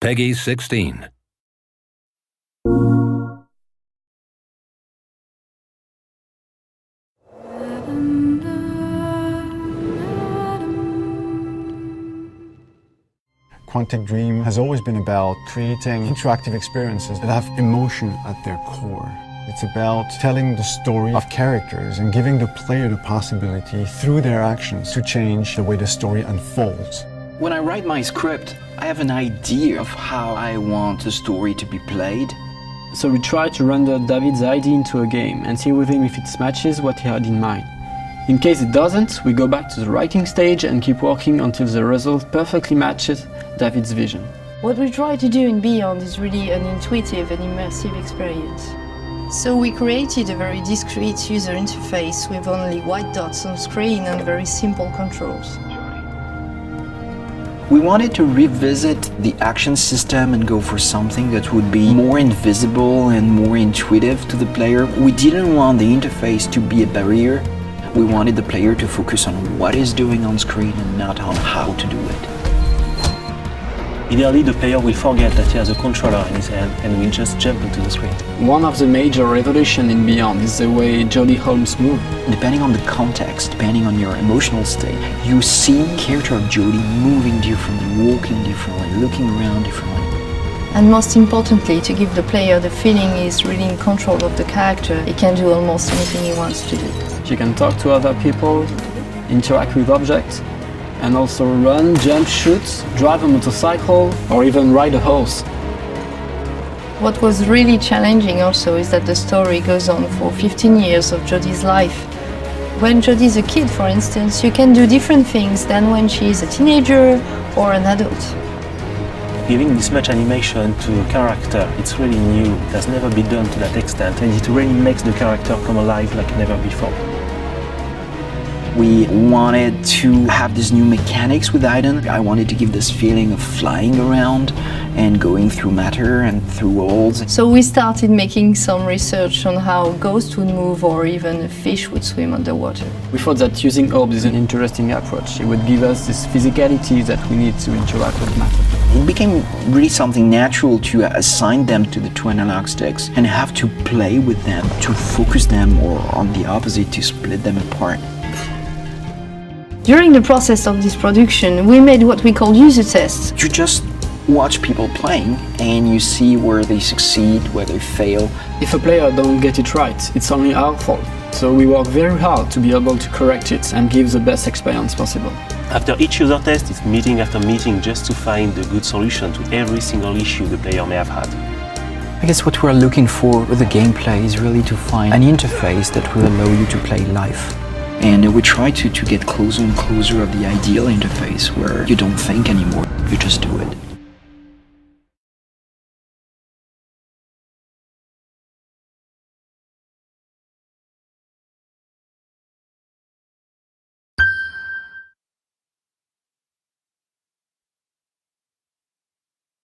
Peggy 16. Quantic Dream has always been about creating interactive experiences that have emotion at their core. It's about telling the story of characters and giving the player the possibility, through their actions, to change the way the story unfolds. When I write my script, I have an idea of how I want the story to be played. So we try to render David's idea into a game and see with him if it matches what he had in mind. In case it doesn't, we go back to the writing stage and keep working until the result perfectly matches David's vision. What we try to do in Beyond is really an intuitive and immersive experience. So we created a very discreet user interface with only white dots on screen and very simple controls. We wanted to revisit the action system and go for something that would be more invisible and more intuitive to the player. We didn't want the interface to be a barrier. We wanted the player to focus on what he's doing on screen and not on how to do it. Ideally, the player will forget that he has a controller in his hand and will just jump into the screen. One of the major revolutions in Beyond is the way Jodie Holmes moves. Depending on the context, depending on your emotional state, you see the character of Jodie moving differently, walking differently, looking around differently. And most importantly, to give the player the feeling he's really in control of the character, he can do almost anything he wants to do. She can talk to other people, interact with objects, and also run, jump, shoot, drive a motorcycle, or even ride a horse. What was really challenging also is that the story goes on for 15 years of Jodie's life. When Jodie's a kid, for instance, you can do different things than when she's a teenager or an adult. Giving this much animation to a character, it's really new. It has never been done to that extent, and it really makes the character come alive like never before. We wanted to have these new mechanics with Aiden. I wanted to give this feeling of flying around and going through matter and through walls. So we started making some research on how ghosts would move or even a fish would swim underwater. We thought that using orbs is an interesting approach. It would give us this physicality that we need to interact with matter. It became really something natural to assign them to the two analog sticks and have to play with them, to focus them, or on the opposite, to split them apart. During the process of this production, we made what we call user tests. You just watch people playing and you see where they succeed, where they fail. If a player don't get it right, it's only our fault. So we work very hard to be able to correct it and give the best experience possible. After each user test, it's meeting after meeting just to find a good solution to every single issue the player may have had. I guess what we're looking for with the gameplay is really to find an interface that will allow you to play live. And we try to get closer and closer of the ideal interface where you don't think anymore, you just do it.